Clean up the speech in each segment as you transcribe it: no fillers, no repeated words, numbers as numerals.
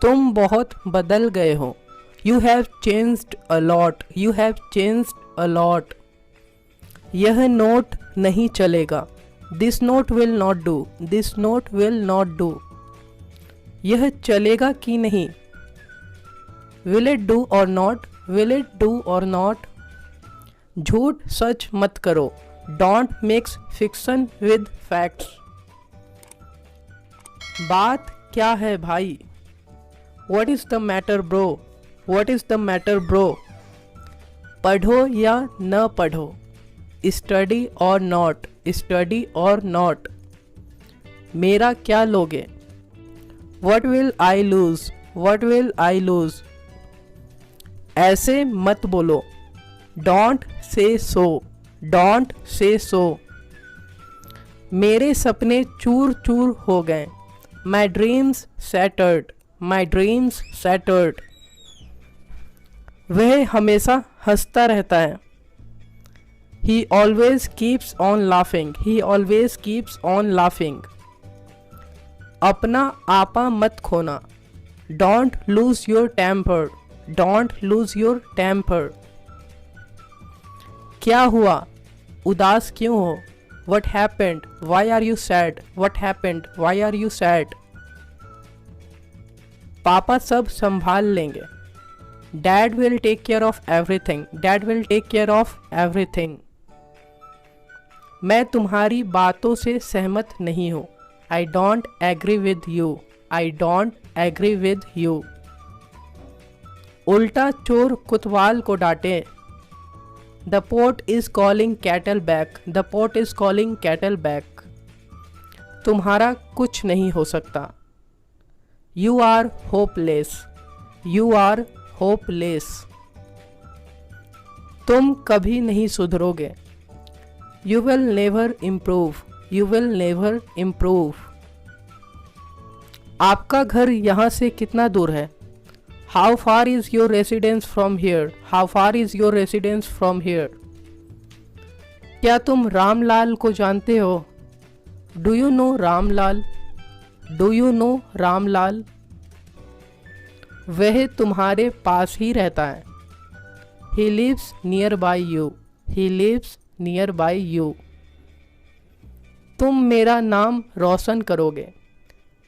तुम बहुत बदल गए हो। You have changed a lot, you have changed a lot. यह नोट नहीं चलेगा। This note will not do, this note will not do. यह चलेगा कि नहीं। विल इट डू और नॉट, विल इट डू और नॉट। झूठ सच मत करो। Don't mix fiction with facts. बात क्या है भाई। What is the matter bro? What is the matter bro? पढ़ो या न पढ़ो। Study or not, study or not। मेरा क्या लोगे। What will I lose, what will I lose? ऐसे मत बोलो। Don't say so, don't say so। मेरे सपने चूर चूर हो गए। My dreams shattered, my dreams shattered। वह हमेशा हंसता रहता है। He always keeps on laughing, he always keeps on laughing। अपना आपा मत खोना। Don't lose your temper, don't lose your temper। क्या हुआ, उदास क्यों हो। What happened, why are you sad, what happened, why are you sad। पापा सब संभाल लेंगे। Dad will take care of everything, Dad will take care of everything। मैं तुम्हारी बातों से सहमत नहीं हूँ। I don't agree with you, I don't agree with you। उल्टा चोर कुतवाल को डांटे। The pot is calling cattle back, the pot is calling cattle back। तुम्हारा कुछ नहीं हो सकता। You are hopeless, you are hopeless। तुम कभी नहीं सुधरोगे। You will never improve, you will never improve। आपका घर यहाँ से कितना दूर है। How far is your residence from here, how far is your residence from here। क्या तुम रामलाल को जानते हो। Do you know Ramlal, Do you know Ramlal. वह तुम्हारे पास ही रहता है। He lives nearby you, he lives nearby you। तुम मेरा नाम रोशन करोगे।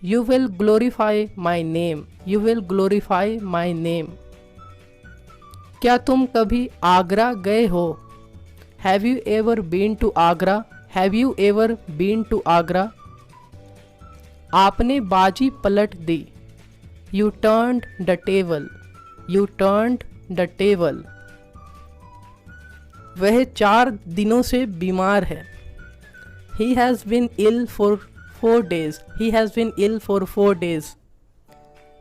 You will glorify my name, you will glorify my name। क्या तुम कभी आगरा गए हो। Have you ever been to Agra, have you ever been to Agra। आपने बाजी पलट दी। You turned the table, you turned the table। वह 4 दिनों से बीमार है। He has been ill for 4 days, he has been ill for 4 days।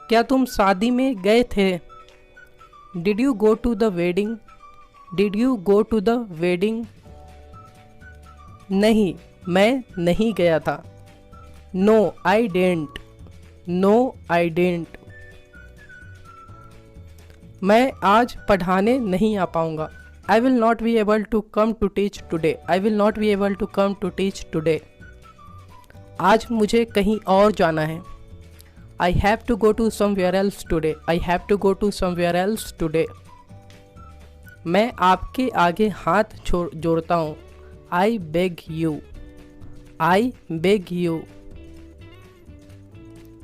क्या तुम शादी में गए थे। Did you go to the wedding, did you go to the wedding। नहीं, मैं नहीं गया था। No, I didn't, no, I didn't। मैं आज पढ़ाने नहीं आ पाऊँगा। I will not be able to come to teach today, I will not be able to come to teach today। आज मुझे कहीं और जाना है। I have to go to somewhere else today, I have to go to somewhere else today। मैं आपके आगे हाथ जोड़ता हूँ। I beg you, I beg you।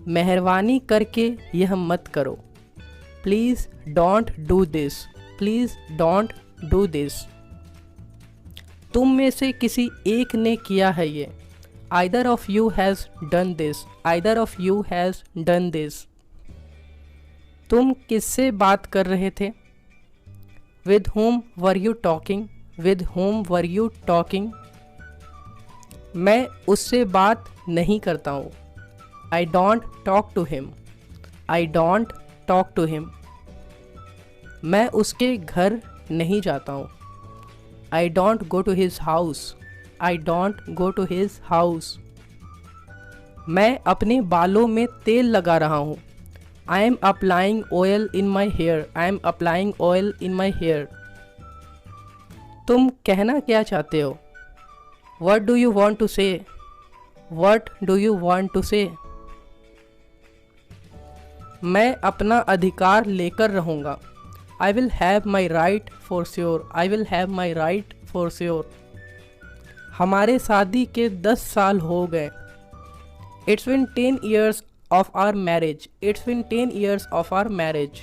मेहरबानी करके यह मत करो। Please don't do this, please don't do this। तुम में से किसी एक ने किया है ये। Either of you has done this, either of you has done this। तुम किससे बात कर रहे थे। With whom were you talking, with whom were you talking। मैं उससे बात नहीं करता हूँ। I don't talk to him, I don't talk to him। मैं उसके घर नहीं जाता हूँ। I don't go to his house, I don't go to his house। मैं अपने बालों में तेल लगा रहा हूँ। I am applying oil in my hair, I am applying oil in my hair। तुम कहना क्या चाहते हो। What do you want to say, what do you want to say। मैं अपना अधिकार लेकर रहूँगा। I will have my right for sure. I will have my right for sure. हमारे शादी के 10 साल हो गए। It's been 10 years of our marriage. It's been 10 years of our marriage.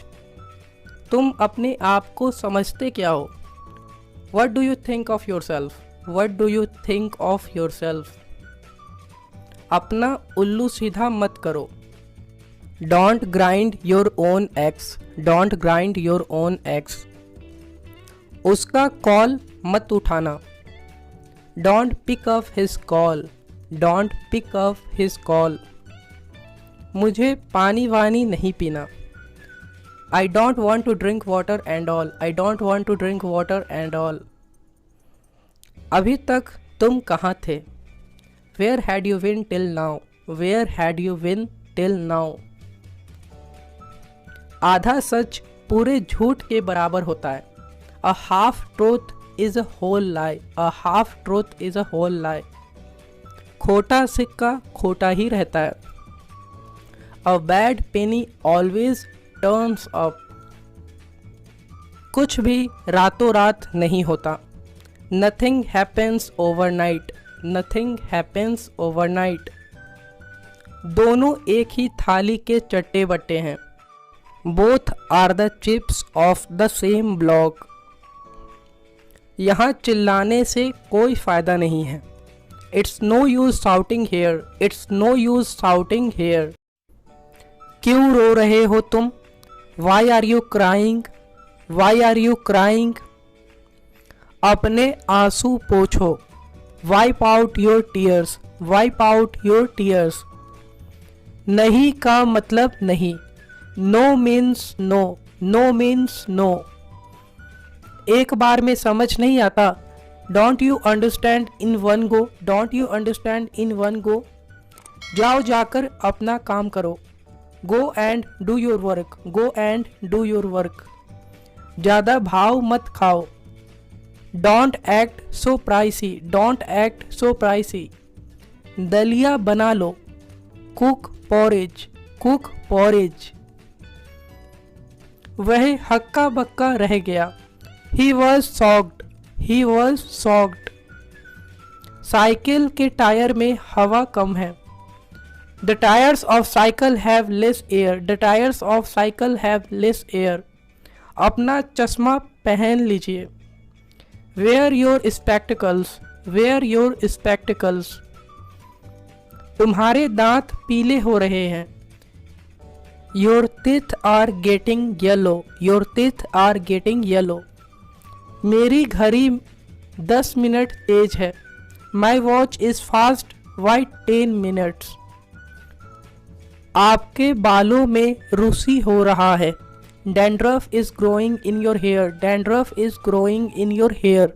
तुम अपने आप को समझते क्या हो? What do you think of yourself? What do you think of yourself? अपना उल्लू सीधा मत करो। Don't grind your own x. Don't grind your own axe. उसका कॉल मत उठाना। Don't pick up his call. Don't pick up his call. मुझे पानी वानी नहीं पीना। I don't want to drink water and all. I don't want to drink water and all. अभी तक तुम कहाँ थे? Where had you been till now? Where had you been till now? आधा सच पूरे झूठ के बराबर होता है। A half truth is a whole lie. A half truth is a whole lie. खोटा सिक्का खोटा ही रहता है। A bad penny always turns up. कुछ भी रातों रात नहीं होता। Nothing happens overnight. Nothing happens overnight. दोनों एक ही थाली के चट्टे बट्टे हैं। Both are the chips of the same block. यहाँ चिल्लाने से कोई फायदा नहीं है। It's no use shouting here. It's no use shouting here. क्यों रो रहे हो तुम? Why are you crying? Why are you crying? अपने आंसू पोंछो। Wipe out your tears. Wipe out your tears. नहीं का मतलब नहीं। No means no. No means no. एक बार में समझ नहीं आता। Don't you understand in one go. Don't you understand in one go. जाओ जाकर अपना काम करो। Go and do your work. Go and do your work. ज़्यादा भाव मत खाओ। Don't act so pricey. Don't act so pricey. दलिया बना लो। Cook porridge. Cook porridge. वह हक्का बक्का रह गया। He was shocked. He was shocked. Cycle के टायर में हवा कम है। The tyres of cycle have less air. The tyres of cycle have less air. अपना चश्मा पहन लीजिए। Wear your spectacles. Wear your spectacles. तुम्हारे दांत पीले हो रहे हैं। Your teeth are getting yellow. Your teeth are getting yellow. मेरी घड़ी 10 मिनट तेज है। My watch is fast by 10 minutes. आपके बालों में रूसी हो रहा है। Dandruff is growing in your hair. Dandruff is growing in your hair.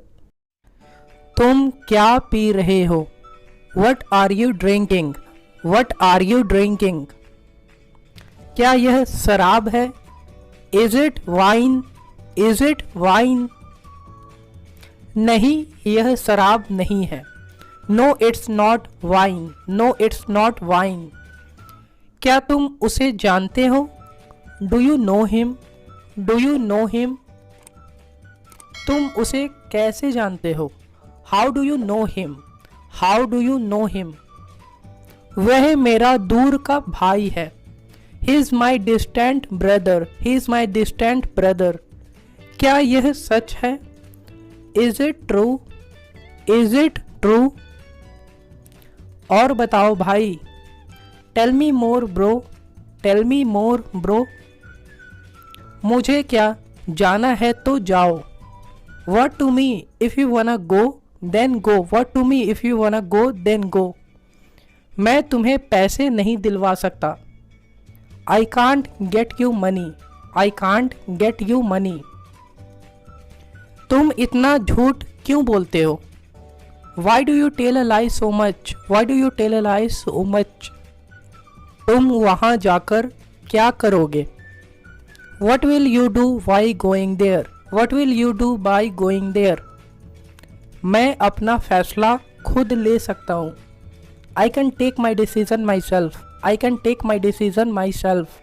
तुम क्या पी रहे हो? What are you drinking? What are you drinking? क्या यह शराब है? Is it wine? Is it wine? नहीं, यह शराब नहीं है। No it's not wine. No it's not wine. क्या तुम उसे जानते हो? Do you know him? Do you know him? तुम उसे कैसे जानते हो? How do you know him? How do you know him? वह मेरा दूर का भाई है। He is my distant brother. He is my distant brother. क्या यह सच है? Is it true? Is it true? और बताओ भाई। टेल मी मोर ब्रो। टेल मी मोर ब्रो। मुझे क्या, जाना है तो जाओ। What to me if you wanna go then go. What to me if you wanna go then go. मैं तुम्हें पैसे नहीं दिलवा सकता। I can't get you money. I can't get you money. तुम इतना झूठ क्यों बोलते हो? Why do you tell a lie so much? Why do you tell a lie so much? तुम वहाँ जाकर क्या करोगे? What will you do by going there? What will you do by going there? मैं अपना फैसला खुद ले सकता हूँ। I can take my decision myself. I can take my decision myself.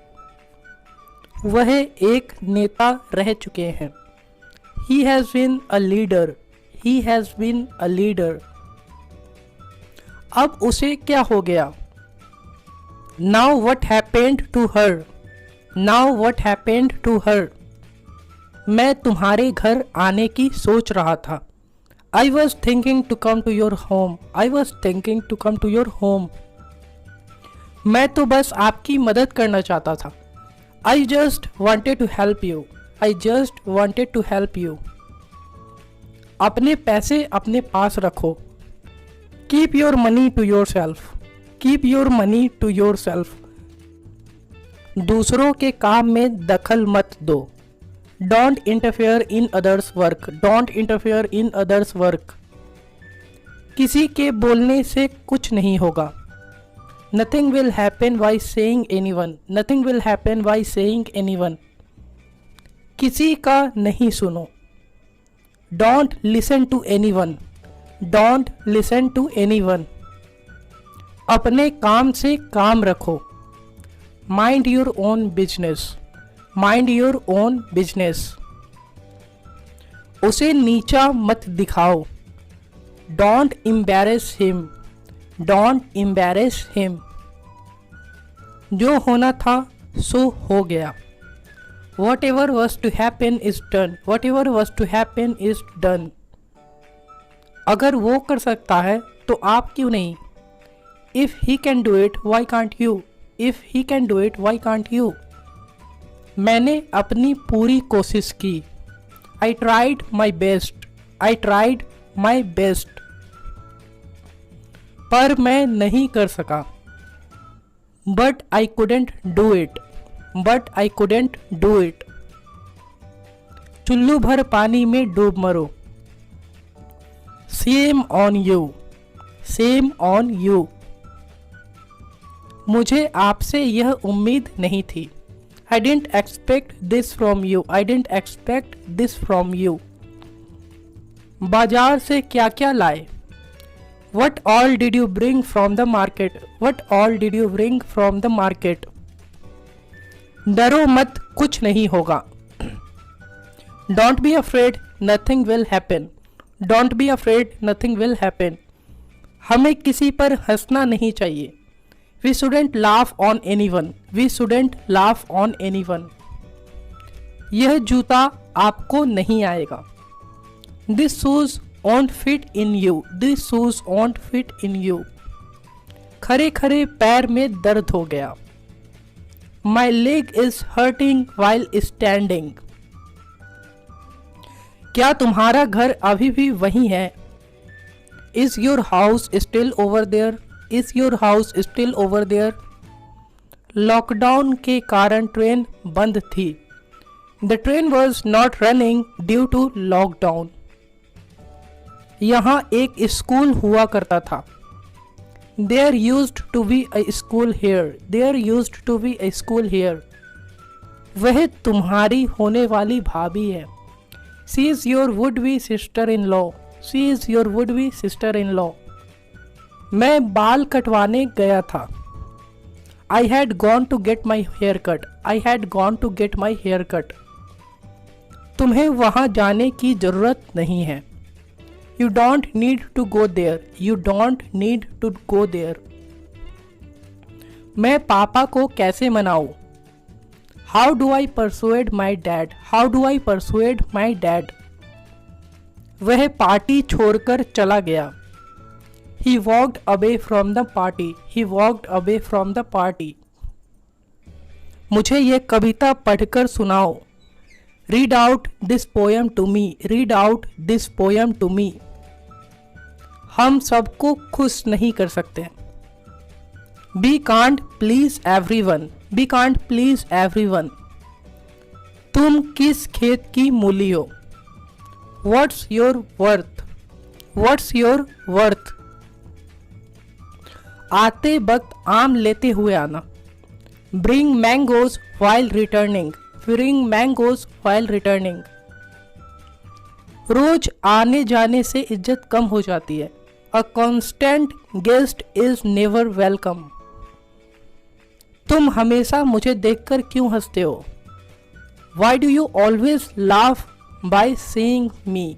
वह एक नेता रह चुके हैं। He has been a leader. He has been a leader. अब उसे क्या हो गया? Now what happened to her? Now what happened to her? मैं तुम्हारे घर आने की सोच रहा था। I was thinking to come to your home. I was thinking to come to your home. मैं तो बस आपकी मदद करना चाहता था। I just wanted to help you. I just wanted to help you. अपने पैसे अपने पास रखो। Keep your money to yourself. Keep your money to yourself. दूसरों के काम में दखल मत दो। Don't interfere in others' work. Don't interfere in others' work. किसी के बोलने से कुछ नहीं होगा। Nothing will happen by saying anyone. Nothing will happen by saying anyone. किसी का नहीं सुनो। Don't listen to anyone. Don't listen to anyone. अपने काम से काम रखो। Mind your own business. Mind your own business. उसे नीचा मत दिखाओ। Don't embarrass him. Don't embarrass him. जो होना था सो हो गया। Whatever was to happen is done. Whatever was to happen is done. अगर वो कर सकता है तो आप क्यों नहीं? If he can do it, why can't you? If he can do it, why can't you? मैंने अपनी पूरी कोशिश की। I tried my best. I tried my best. पर मैं नहीं कर सका। But I couldn't do it. But I couldn't do it. चुल्लू भर पानी में डूब मरो। Shame on you. Shame on you. मुझे आपसे यह उम्मीद नहीं थी। I didn't expect this from you. I didn't expect this from you. बाजार से क्या क्या लाए? What all did you bring from the market? What all did you bring from the market? डरो मत, कुछ नहीं होगा। Don't be afraid, nothing will happen. Don't be afraid, nothing will happen. हमें किसी पर हंसना नहीं चाहिए। We shouldn't laugh on anyone. We shouldn't laugh on anyone. यह जूता आपको नहीं आएगा। This shoes won't fit in you. This shoes won't fit in you. खरे खरे पैर में दर्द हो गया। My leg is hurting while standing. क्या तुम्हारा घर अभी भी वहीं है? Is your house still over there? Is your house still over there? Lockdown के कारण ट्रेन बंद थी। The train was not running due to lockdown. यहाँ एक स्कूल हुआ करता था। There used to be a school here. There used to be a school here. वह तुम्हारी होने वाली भाभी है। She is your would-be sister-in-law. She is your would-be sister-in-law. मैं बाल कटवाने गया था। I had gone to get my hair cut. I had gone to get my hair cut. तुम्हें वहाँ जाने की ज़रूरत नहीं है। You don't need to go there. You don't need to go there. मैं पापा को कैसे मनाऊं? How do I persuade my dad? How do I persuade my dad? वह पार्टी छोड़कर चला गया। He walked away from the party. He walked away from the party. मुझे ये कविता पढ़कर सुनाओ। Read out this poem to me. Read out this poem to me. हम सबको खुश नहीं कर सकते। We can't please everyone. We can't please everyone. तुम किस खेत की मूली हो? What's your worth? What's your worth? आते वक्त आम लेते हुए आना। Bring mangoes while returning. Bring mangoes while returning. रोज आने जाने से इज्जत कम हो जाती है। A constant guest is never welcome. तुम हमेशा मुझे देखकर क्यों हंसते हो? Why do you always laugh by seeing me?